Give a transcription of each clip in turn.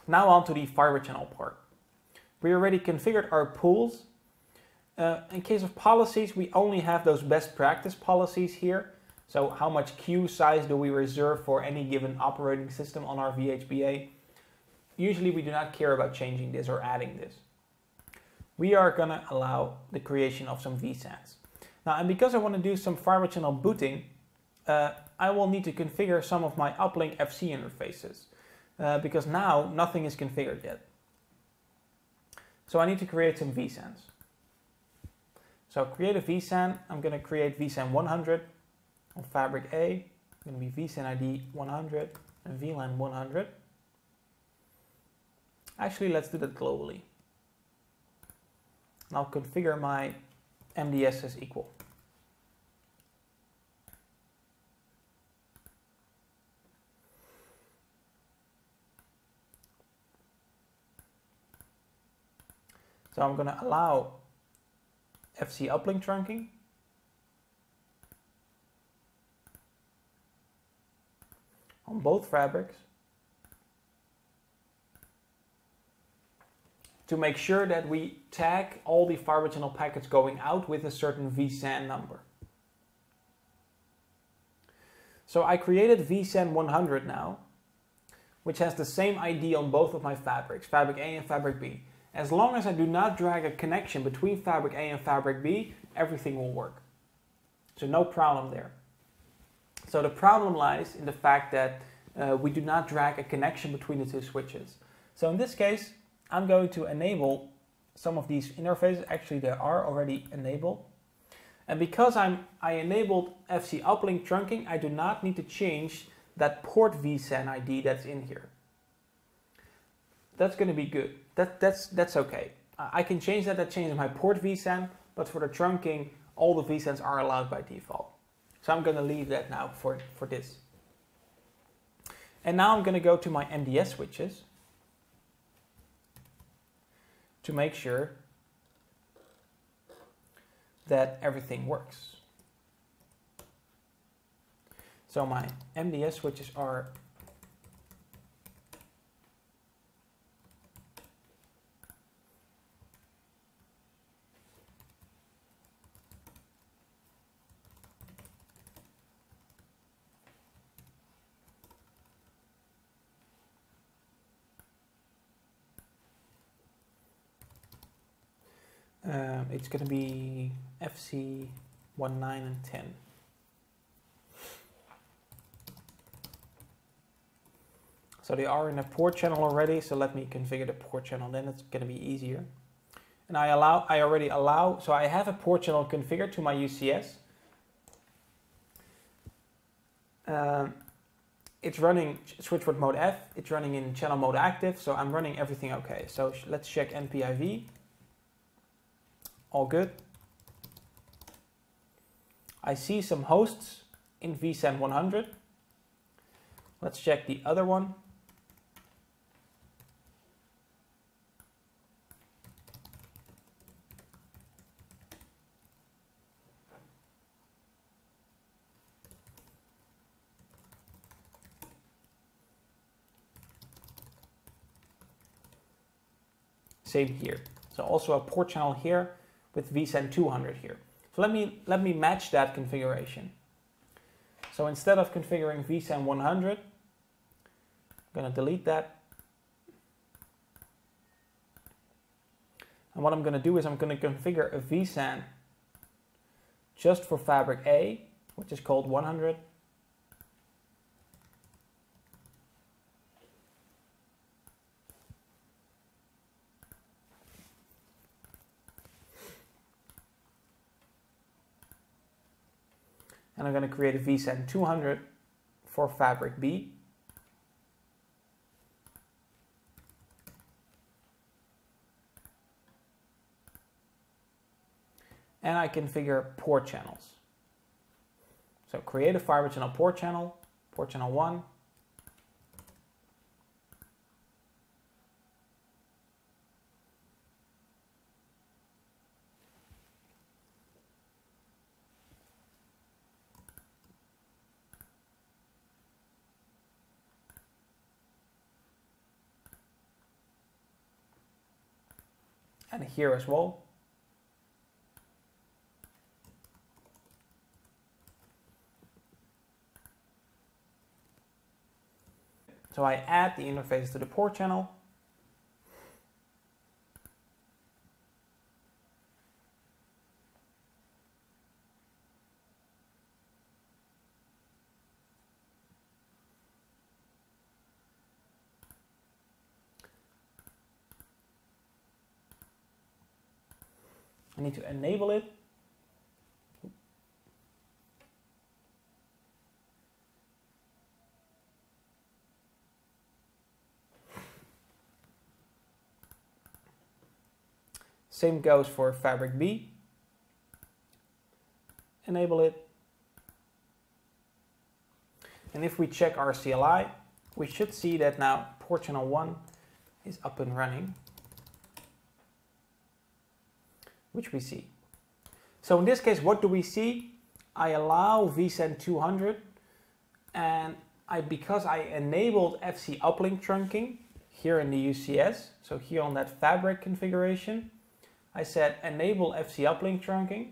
Now on to the fiber channel part. We already configured our pools. In case of policies, we only have those best practice policies here. So how much queue size do we reserve for any given operating system on our VHBA? Usually we do not care about changing this or adding this. We are going to allow the creation of some vSANs. Now, and because I want to do some fiber channel booting, I will need to configure some of my uplink FC interfaces because now nothing is configured yet. So I need to create some vSANs. So create a vSAN. I'm going to create vSAN 100 on Fabric A. It's going to be vSAN ID 100 and VLAN 100. Actually, let's do that globally. And I'll configure my MDS as equal. So I'm going to allow FC uplink trunking. On both fabrics. To make sure that we tag all the fiber channel packets going out with a certain vSAN number. So I created vSAN 100 now, which has the same ID on both of my fabrics, Fabric A and Fabric B. As long as I do not drag a connection between Fabric A and Fabric B, everything will work. So no problem there. So the problem lies in the fact that we do not drag a connection between the two switches. So in this case, I'm going to enable some of these interfaces. Actually, they are already enabled. And because I enabled FC uplink trunking, I do not need to change that port vSAN ID that's in here. That's going to be good. That's okay. I can change that. That changes my port vSAN, but for the trunking, all the vSANs are allowed by default. So I'm going to leave that now for this. And now I'm going to go to my MDS switches to make sure that everything works. So my MDS switches are it's going to be FC 19 and 10. So they are in a port channel already, so let me configure the port channel, then it's going to be easier. And I already allow, so I have a port channel configured to my UCS. It's running switchboard mode F, it's running in channel mode active, so I'm running everything okay. So let's check NPIV. All good. I see some hosts in vSAN 100. Let's check the other one. Same here. So also a port channel here with vSAN 200 here. So let me match that configuration. So instead of configuring vSAN 100, I'm going to delete that. And what I'm going to do is I'm going to configure a vSAN just for Fabric A, which is called 100. And I'm going to create a vSAN 200 for Fabric B. And I configure port channels. So create a fiber channel port channel 1. and here as well. So I add the interface to the port channel. I need to enable it. Same goes for Fabric B. Enable it. And if we check our CLI, we should see that now port channel 1 is up and running, which we see. So in this case, what do we see? I allow vSAN 200, and because I enabled FC uplink trunking here in the UCS, so here on that Fabric configuration, I said enable FC uplink trunking.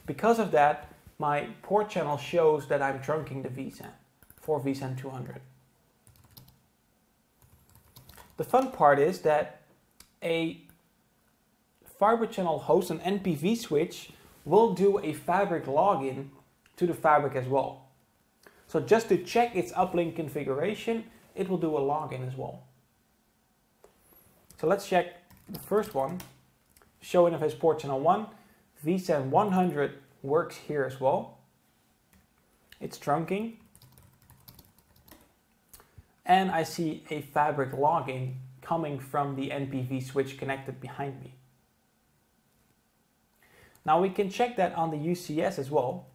Because of that, my port channel shows that I'm trunking the vSAN for vSAN 200. The fun part is that a Fibre channel host, an NPV switch, will do a Fabric login to the Fabric as well. So just to check its uplink configuration, it will do a login as well. So let's check the first one. Show interface port channel 1. vSAN 100 works here as well. It's trunking. And I see a Fabric login coming from the NPV switch connected behind me. Now we can check that on the UCS as well.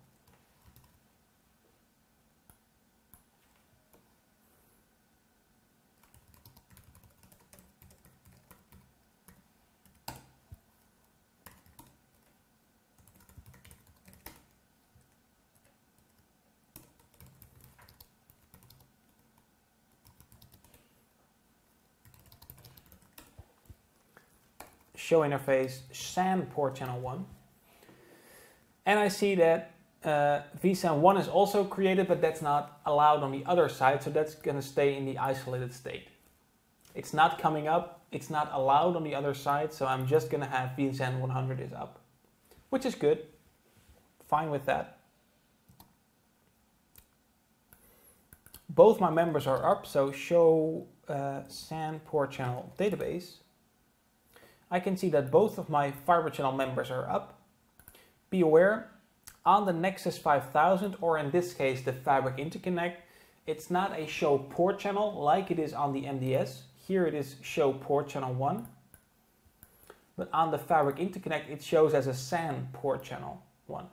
Show interface SAN port channel 1. And I see that vSAN 1 is also created, but that's not allowed on the other side, so that's going to stay in the isolated state. It's not coming up, it's not allowed on the other side, so I'm just going to have vSAN 100 is up, which is good. Fine with that. Both my members are up, so show SAN port channel database. I can see that both of my Fibre channel members are up. Be aware, on the Nexus 5000, or in this case the Fabric Interconnect, it's not a show port channel like it is on the MDS. Here it is show port channel 1. But on the Fabric Interconnect it shows as a SAN port channel 1.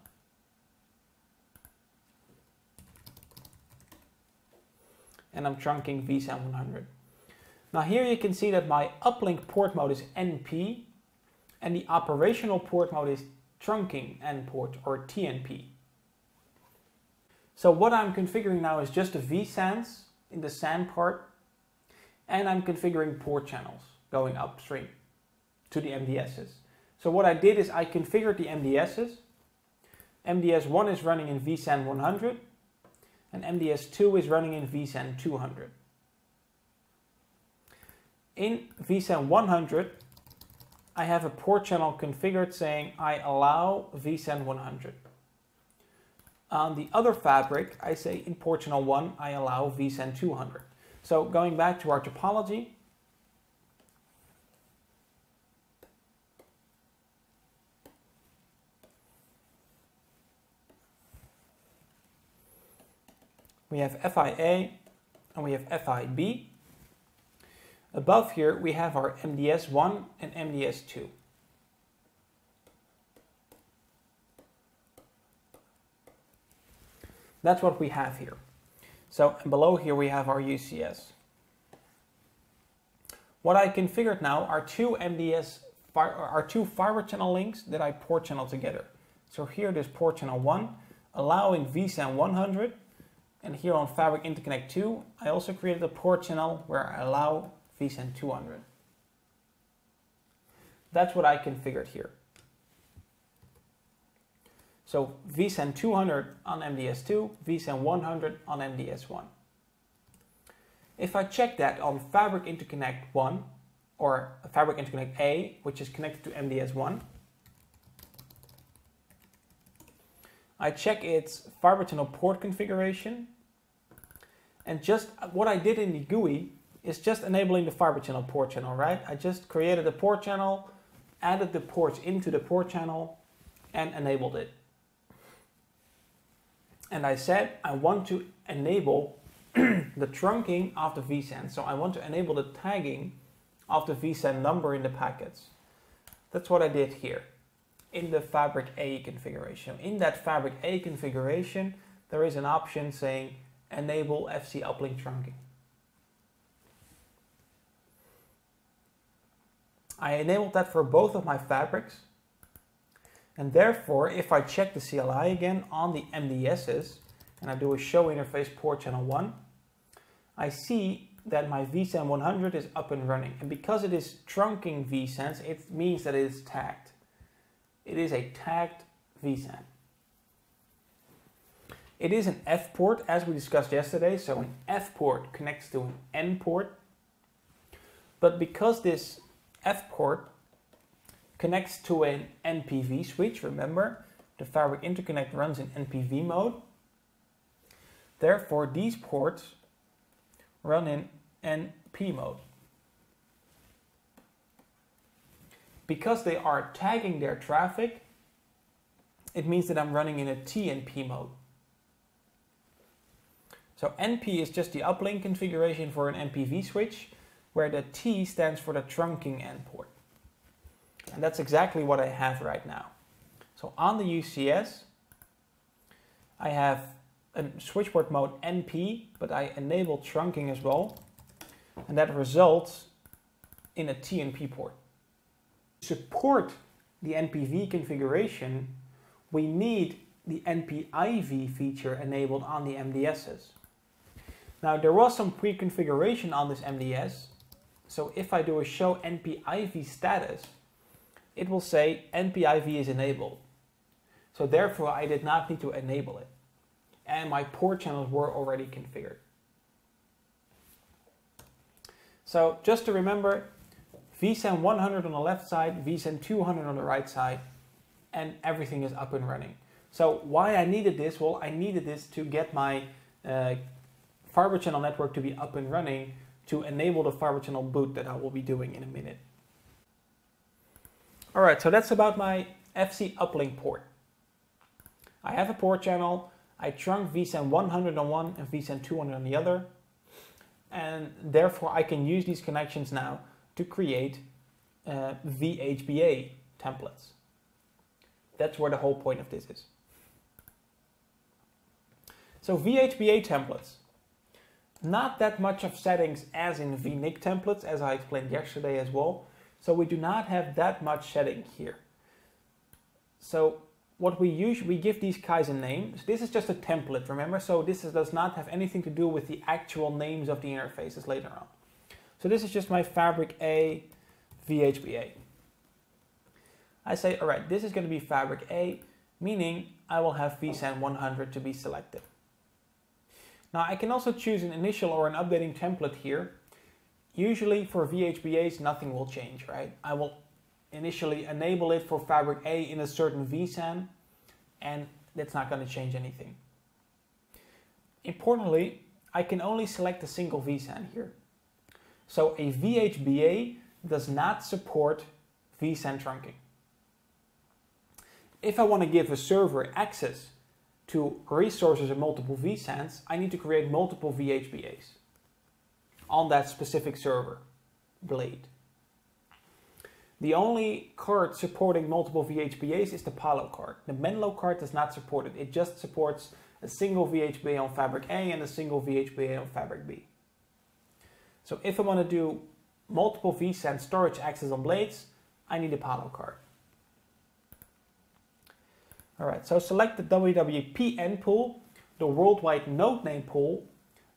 And I'm trunking vSAN 100. Now here you can see that my uplink port mode is NP and the operational port mode is trunking N port or TNP. So what I'm configuring now is just the vSANs in the SAN part, and I'm configuring port channels going upstream to the MDSs. So what I did is I configured the MDSs. MDS 1 is running in vSAN 100 and MDS 2 is running in vSAN 200. In vSAN 100, I have a port channel configured saying I allow vSAN 100. On the other Fabric, I say in port channel 1, I allow vSAN 200. So going back to our topology, we have FIA and we have FIB. Above here we have our MDS1 and MDS2. That's what we have here. So and below here we have our UCS. What I configured now are two Fibre channel links that I port channel together. So here there's port channel 1 allowing vSAN 100, and here on Fabric Interconnect 2 I also created a port channel where I allow vSAN 200. That's what I configured here. So vSAN 200 on MDS2, vSAN 100 on MDS1. If I check that on Fabric Interconnect 1, or Fabric Interconnect A, which is connected to MDS1, I check its fiber channel port configuration, and just what I did in the GUI is just enabling the fiber channel port channel, right? I just created a port channel, added the ports into the port channel, and enabled it. And I said I want to enable the trunking of the vSAN. So I want to enable the tagging of the vSAN number in the packets. That's what I did here in the Fabric A configuration. In that Fabric A configuration, there is an option saying enable FC uplink trunking. I enabled that for both of my fabrics. And therefore, if I check the CLI again on the MDSs, and I do a show interface port channel 1, I see that my vSAN 100 is up and running. And because it is trunking vSANs, it means that it is tagged. It is a tagged vSAN. It is an F port, as we discussed yesterday, so an F port connects to an N port. But because this F port connects to an NPV switch, remember, the Fabric Interconnect runs in NPV mode. Therefore, these ports run in NP mode. Because they are tagging their traffic, it means that I'm running in a TNP mode. So NP is just the uplink configuration for an NPV switch, where the T stands for the trunking N port. And that's exactly what I have right now. So on the UCS, I have a switchport mode NP, but I enable trunking as well. And that results in a TNP port. To support the NPV configuration, we need the NP-IV feature enabled on the MDSs. Now there was some pre-configuration on this MDS, so if I do a show NP-IV status, it will say NP-IV is enabled. So therefore I did not need to enable it. And my port channels were already configured. So just to remember, vSAN 100 on the left side, vSAN 200 on the right side, and everything is up and running. So why I needed this? Well, I needed this to get my fiber channel network to be up and running to enable the fiber channel boot that I will be doing in a minute. Alright, so that's about my FC uplink port. I have a port channel, I trunk vSAN 100 on one and vSAN 200 on the other, and therefore I can use these connections now to create VHBA templates. That's where the whole point of this is. So VHBA templates. Not that much of settings as in VNIC templates, as I explained yesterday as well. So we do not have that much setting here. So what we usually give these guys a name. So this is just a template, remember? So this does not have anything to do with the actual names of the interfaces later on. So this is just my Fabric A VHBA. I say, all right, this is going to be Fabric A, meaning I will have vSAN 100 to be selected. Now I can also choose an initial or an updating template here. Usually for VHBAs, nothing will change, right? I will initially enable it for Fabric A in a certain vSAN, and that's not going to change anything. Importantly, I can only select a single vSAN here. So a VHBA does not support vSAN trunking. If I want to give a server access to resources in multiple vSANs, I need to create multiple VHBAs on that specific server blade. The only card supporting multiple VHBAs is the Palo card. The Menlo card does not support it. It just supports a single VHBA on Fabric A and a single VHBA on Fabric B. So if I want to do multiple vSAN storage access on blades, I need a Palo card. Alright, so select the WWPN pool. The worldwide node name pool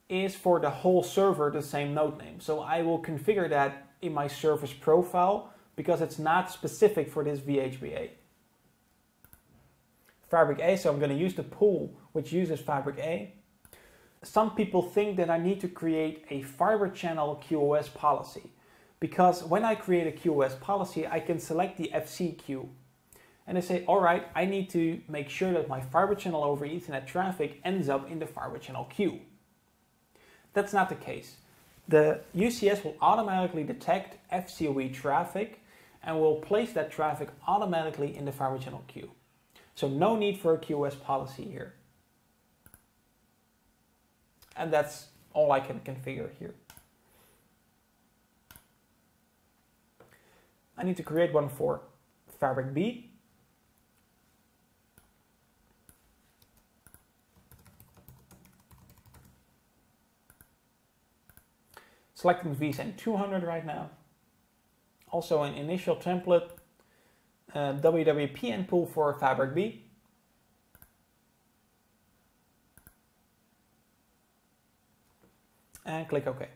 is for the whole server the same node name. So I will configure that in my service profile because it's not specific for this VHBA. Fabric A, so I'm going to use the pool which uses Fabric A. Some people think that I need to create a fiber channel QoS policy, because when I create a QoS policy, I can select the FC queue. And I say, all right, I need to make sure that my fiber channel over Ethernet traffic ends up in the fiber channel queue. That's not the case. The UCS will automatically detect FCOE traffic and will place that traffic automatically in the fiber channel queue. So no need for a QoS policy here. And that's all I can configure here. I need to create one for Fabric B. Selecting vSAN 200 right now. Also an initial template, WWPN pool for Fabric B. And click OK.